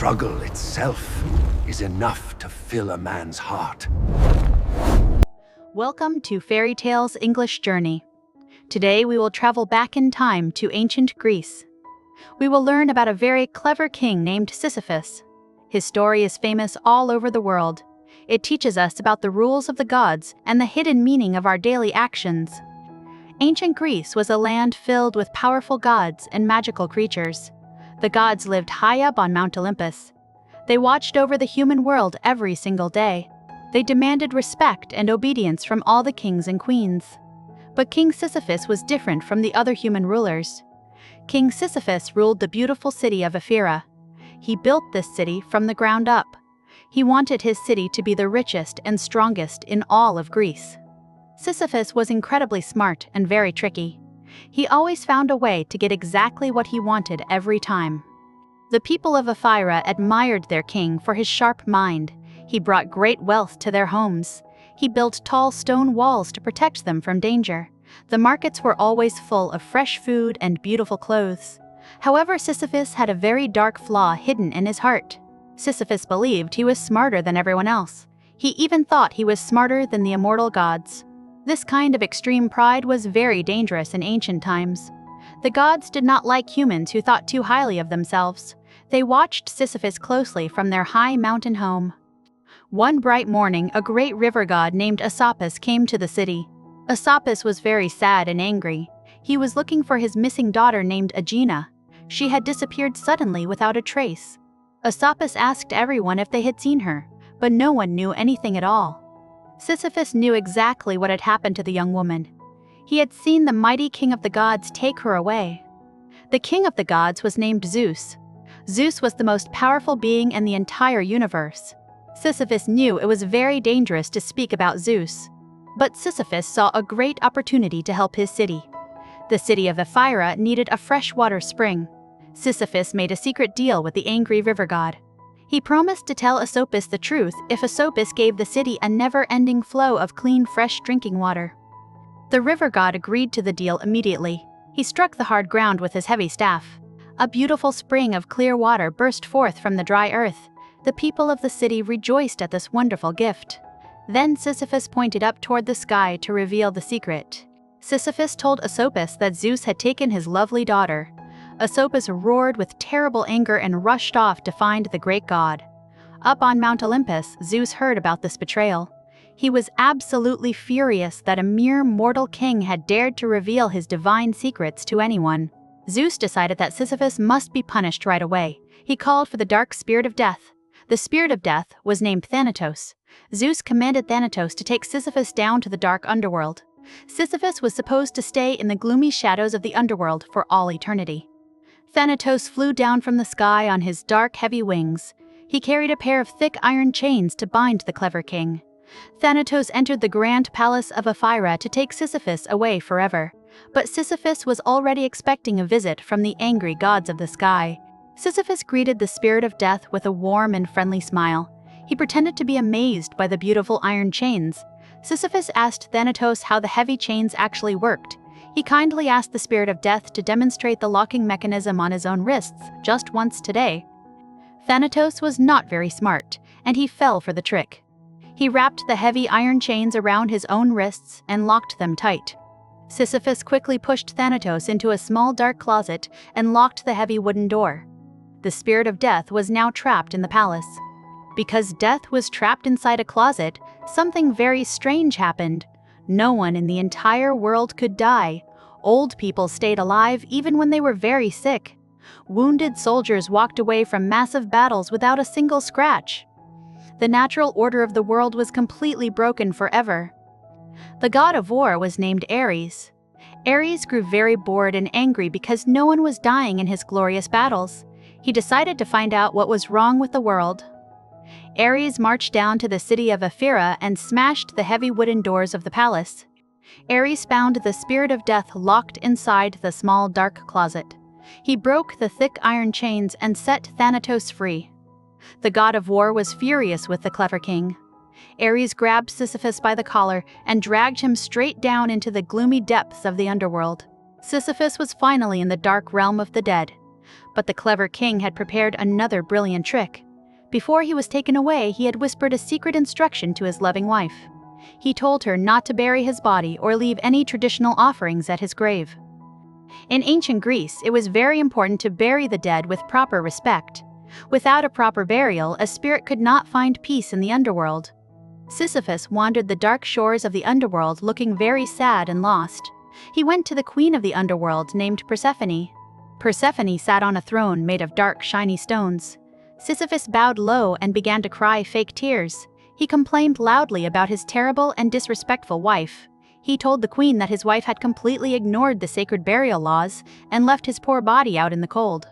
struggle itself is enough to fill a man's heart. Welcome to Fairy Tales English Journey. Today we will travel back in time to ancient Greece. We will learn about a very clever king named Sisyphus. His story is famous all over the world. It teaches us about the rules of the gods and the hidden meaning of our daily actions. Ancient Greece was a land filled with powerful gods and magical creatures. The gods lived high up on Mount Olympus. They watched over the human world every single day. They demanded respect and obedience from all the kings and queens. But King Sisyphus was different from the other human rulers. King Sisyphus ruled the beautiful city of Ephyra. He built this city from the ground up. He wanted his city to be the richest and strongest in all of Greece. Sisyphus was incredibly smart and very tricky. He always found a way to get exactly what he wanted every time. The people of Ephyra admired their king for his sharp mind. He brought great wealth to their homes. He built tall stone walls to protect them from danger. The markets were always full of fresh food and beautiful clothes. However, Sisyphus had a very dark flaw hidden in his heart. Sisyphus believed he was smarter than everyone else. He even thought he was smarter than the immortal gods. This kind of extreme pride was very dangerous in ancient times. The gods did not like humans who thought too highly of themselves. They watched Sisyphus closely from their high mountain home. One bright morning, a great river god named Asopus came to the city. Asopus was very sad and angry. He was looking for his missing daughter named Aegina. She had disappeared suddenly without a trace. Asopus asked everyone if they had seen her, but no one knew anything at all. Sisyphus knew exactly what had happened to the young woman. He had seen the mighty king of the gods take her away. The king of the gods was named Zeus. Zeus was the most powerful being in the entire universe. Sisyphus knew it was very dangerous to speak about Zeus. But Sisyphus saw a great opportunity to help his city. The city of Ephyra needed a freshwater spring. Sisyphus made a secret deal with the angry river god. He promised to tell Asopus the truth if Asopus gave the city a never-ending flow of clean, fresh drinking water. The river god agreed to the deal immediately. He struck the hard ground with his heavy staff. A beautiful spring of clear water burst forth from the dry earth. The people of the city rejoiced at this wonderful gift. Then Sisyphus pointed up toward the sky to reveal the secret. Sisyphus told Asopus that Zeus had taken his lovely daughter. Asopus roared with terrible anger and rushed off to find the great god. Up on Mount Olympus, Zeus heard about this betrayal. He was absolutely furious that a mere mortal king had dared to reveal his divine secrets to anyone. Zeus decided that Sisyphus must be punished right away. He called for the dark spirit of death. The spirit of death was named Thanatos. Zeus commanded Thanatos to take Sisyphus down to the dark underworld. Sisyphus was supposed to stay in the gloomy shadows of the underworld for all eternity. Thanatos flew down from the sky on his dark, heavy wings. He carried a pair of thick iron chains to bind the clever king. Thanatos entered the grand palace of Ephyra to take Sisyphus away forever. But Sisyphus was already expecting a visit from the angry gods of the sky. Sisyphus greeted the spirit of death with a warm and friendly smile. He pretended to be amazed by the beautiful iron chains. Sisyphus asked Thanatos how the heavy chains actually worked. He kindly asked the spirit of death to demonstrate the locking mechanism on his own wrists just once today. Thanatos was not very smart, and he fell for the trick. He wrapped the heavy iron chains around his own wrists and locked them tight. Sisyphus quickly pushed Thanatos into a small dark closet and locked the heavy wooden door. The spirit of death was now trapped in the palace. Because death was trapped inside a closet, something very strange happened. No one in the entire world could die. Old people stayed alive even when they were very sick. Wounded soldiers walked away from massive battles without a single scratch. The natural order of the world was completely broken forever. The god of war was named Ares. Ares grew very bored and angry because no one was dying in his glorious battles. He decided to find out what was wrong with the world. Ares marched down to the city of Ephyra and smashed the heavy wooden doors of the palace. Ares found the spirit of death locked inside the small dark closet. He broke the thick iron chains and set Thanatos free. The god of war was furious with the clever king. Ares grabbed Sisyphus by the collar and dragged him straight down into the gloomy depths of the underworld. Sisyphus was finally in the dark realm of the dead. But the clever king had prepared another brilliant trick. Before he was taken away, he had whispered a secret instruction to his loving wife. He told her not to bury his body or leave any traditional offerings at his grave. In ancient Greece, it was very important to bury the dead with proper respect. Without a proper burial, a spirit could not find peace in the underworld. Sisyphus wandered the dark shores of the underworld looking very sad and lost. He went to the queen of the underworld named Persephone. Persephone sat on a throne made of dark, shiny stones. Sisyphus bowed low and began to cry fake tears. He complained loudly about his terrible and disrespectful wife. He told the queen that his wife had completely ignored the sacred burial laws and left his poor body out in the cold.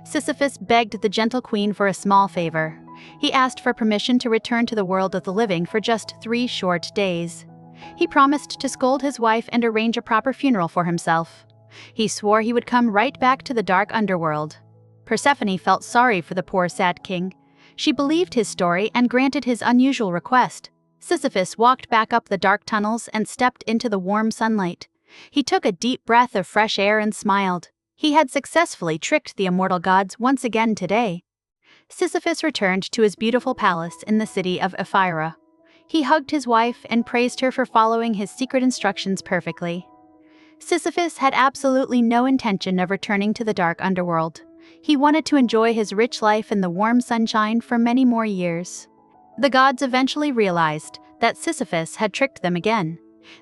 Sisyphus begged the gentle queen for a small favor. He asked for permission to return to the world of the living for just 3 short days. He promised to scold his wife and arrange a proper funeral for himself. He swore he would come right back to the dark underworld. Persephone felt sorry for the poor sad king. She believed his story and granted his unusual request. Sisyphus walked back up the dark tunnels and stepped into the warm sunlight. He took a deep breath of fresh air and smiled. He had successfully tricked the immortal gods once again today. Sisyphus returned to his beautiful palace in the city of Ephyra. He hugged his wife and praised her for following his secret instructions perfectly. Sisyphus had absolutely no intention of returning to the dark underworld. He wanted to enjoy his rich life in the warm sunshine for many more years. The gods eventually realized that Sisyphus had tricked them again.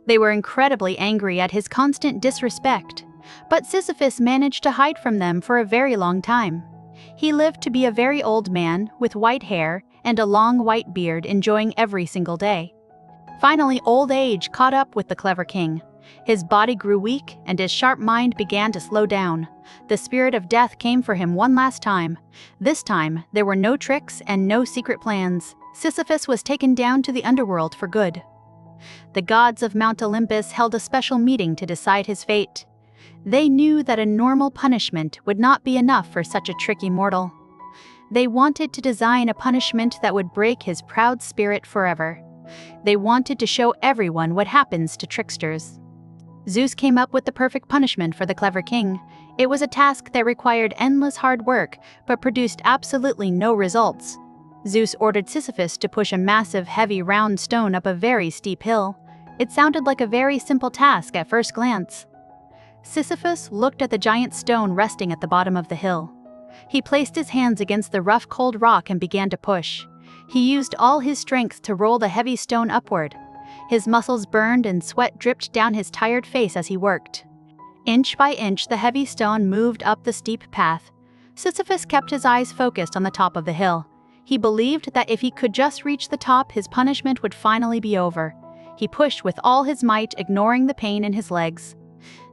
They were incredibly angry at his constant disrespect, but Sisyphus managed to hide from them for a very long time. He lived to be a very old man with white hair and a long white beard, enjoying every single day. Finally, old age caught up with the clever king. His body grew weak and his sharp mind began to slow down. The spirit of death came for him one last time. This time, there were no tricks and no secret plans. Sisyphus was taken down to the underworld for good. The gods of Mount Olympus held a special meeting to decide his fate. They knew that a normal punishment would not be enough for such a tricky mortal. They wanted to design a punishment that would break his proud spirit forever. They wanted to show everyone what happens to tricksters. Zeus came up with the perfect punishment for the clever king. It was a task that required endless hard work, but produced absolutely no results. Zeus ordered Sisyphus to push a massive, heavy, round stone up a very steep hill. It sounded like a very simple task at first glance. Sisyphus looked at the giant stone resting at the bottom of the hill. He placed his hands against the rough, cold rock and began to push. He used all his strength to roll the heavy stone upward. His muscles burned and sweat dripped down his tired face as he worked. Inch by inch, the heavy stone moved up the steep path. Sisyphus kept his eyes focused on the top of the hill. He believed that if he could just reach the top, his punishment would finally be over. He pushed with all his might, ignoring the pain in his legs.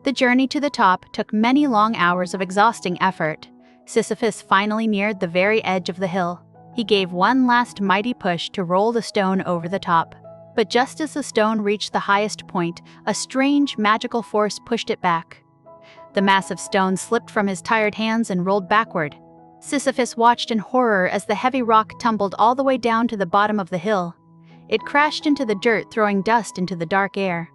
The journey to the top took many long hours of exhausting effort. Sisyphus finally neared the very edge of the hill. He gave one last mighty push to roll the stone over the top. But just as the stone reached the highest point, a strange, magical force pushed it back. The massive stone slipped from his tired hands and rolled backward. Sisyphus watched in horror as the heavy rock tumbled all the way down to the bottom of the hill. It crashed into the dirt, throwing dust into the dark air.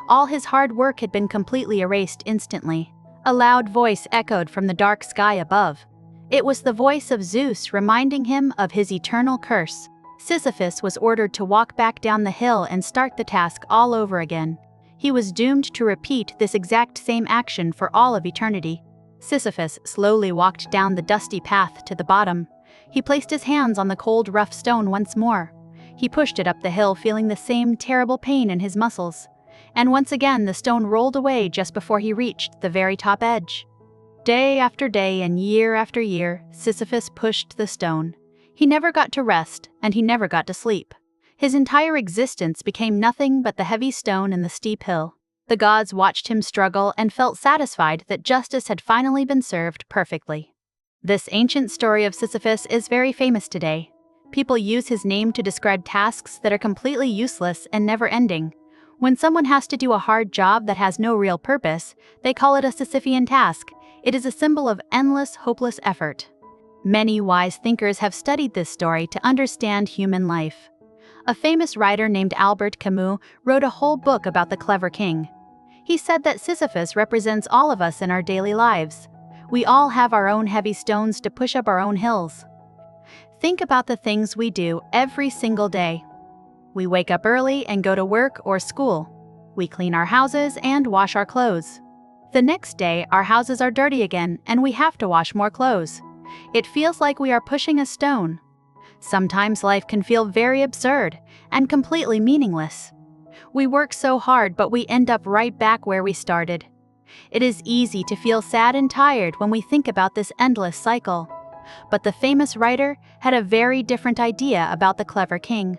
All his hard work had been completely erased instantly. A loud voice echoed from the dark sky above. It was the voice of Zeus, reminding him of his eternal curse. Sisyphus was ordered to walk back down the hill and start the task all over again. He was doomed to repeat this exact same action for all of eternity. Sisyphus slowly walked down the dusty path to the bottom. He placed his hands on the cold, rough stone once more. He pushed it up the hill, feeling the same terrible pain in his muscles. And once again, the stone rolled away just before he reached the very top edge. Day after day and year after year, Sisyphus pushed the stone. He never got to rest, and he never got to sleep. His entire existence became nothing but the heavy stone and the steep hill. The gods watched him struggle and felt satisfied that justice had finally been served perfectly. This ancient story of Sisyphus is very famous today. People use his name to describe tasks that are completely useless and never-ending. When someone has to do a hard job that has no real purpose, they call it a Sisyphean task. It is a symbol of endless, hopeless effort. Many wise thinkers have studied this story to understand human life. A famous writer named Albert Camus wrote a whole book about the clever king. He said that Sisyphus represents all of us in our daily lives. We all have our own heavy stones to push up our own hills. Think about the things we do every single day. We wake up early and go to work or school. We clean our houses and wash our clothes. The next day, our houses are dirty again and we have to wash more clothes. It feels like we are pushing a stone. Sometimes life can feel very absurd and completely meaningless. We work so hard, but we end up right back where we started. It is easy to feel sad and tired when we think about this endless cycle. But the famous writer had a very different idea about the clever king.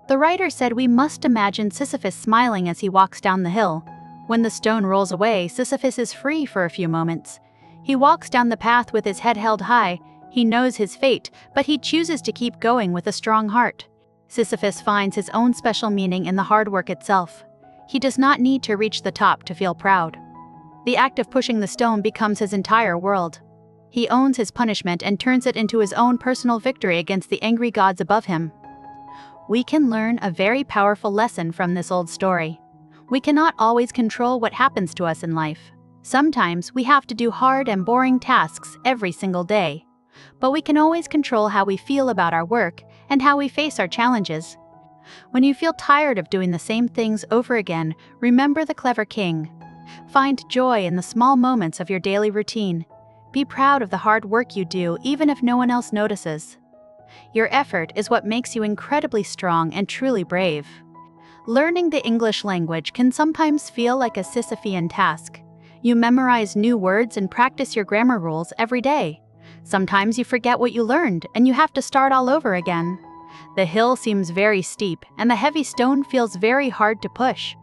The writer said we must imagine Sisyphus smiling as he walks down the hill. When the stone rolls away, Sisyphus is free for a few moments. He walks down the path with his head held high. He knows his fate, but he chooses to keep going with a strong heart. Sisyphus finds his own special meaning in the hard work itself. He does not need to reach the top to feel proud. The act of pushing the stone becomes his entire world. He owns his punishment and turns it into his own personal victory against the angry gods above him. We can learn a very powerful lesson from this old story. We cannot always control what happens to us in life. Sometimes we have to do hard and boring tasks every single day. But we can always control how we feel about our work and how we face our challenges. When you feel tired of doing the same things over again, remember the clever king. Find joy in the small moments of your daily routine. Be proud of the hard work you do, even if no one else notices. Your effort is what makes you incredibly strong and truly brave. Learning the English language can sometimes feel like a Sisyphean task. You memorize new words and practice your grammar rules every day. Sometimes you forget what you learned and you have to start all over again. The hill seems very steep and the heavy stone feels very hard to push.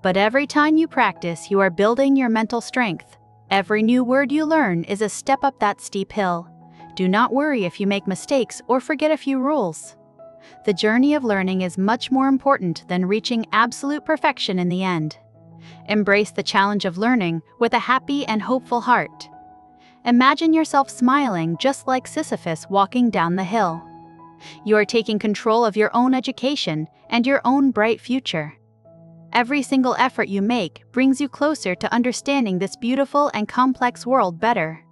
But every time you practice, you are building your mental strength. Every new word you learn is a step up that steep hill. Do not worry if you make mistakes or forget a few rules. The journey of learning is much more important than reaching absolute perfection in the end. Embrace the challenge of learning with a happy and hopeful heart. Imagine yourself smiling just like Sisyphus walking down the hill. You are taking control of your own education and your own bright future. Every single effort you make brings you closer to understanding this beautiful and complex world better.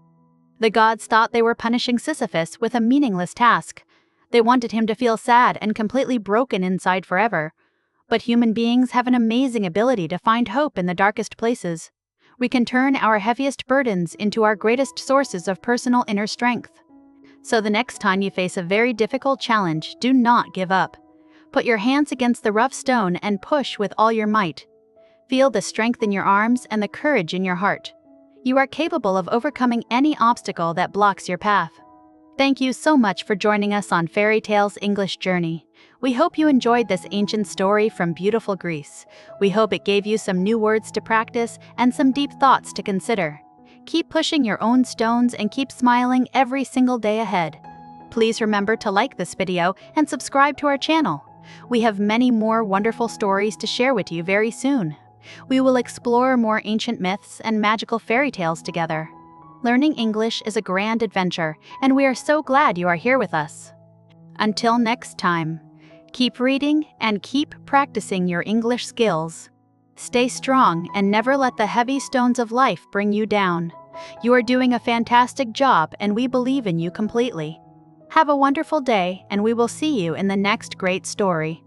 The gods thought they were punishing Sisyphus with a meaningless task. They wanted him to feel sad and completely broken inside forever. But human beings have an amazing ability to find hope in the darkest places. We can turn our heaviest burdens into our greatest sources of personal inner strength. So the next time you face a very difficult challenge, do not give up. Put your hands against the rough stone and push with all your might. Feel the strength in your arms and the courage in your heart. You are capable of overcoming any obstacle that blocks your path. Thank you so much for joining us on Fairy Tales English Journey. We hope you enjoyed this ancient story from beautiful Greece. We hope it gave you some new words to practice and some deep thoughts to consider. Keep pushing your own stones and keep smiling every single day ahead. Please remember to like this video and subscribe to our channel. We have many more wonderful stories to share with you very soon. We will explore more ancient myths and magical fairy tales together. Learning English is a grand adventure, and we are so glad you are here with us. Until next time, keep reading and keep practicing your English skills. Stay strong and never let the heavy stones of life bring you down. You are doing a fantastic job, and we believe in you completely. Have a wonderful day, and we will see you in the next great story.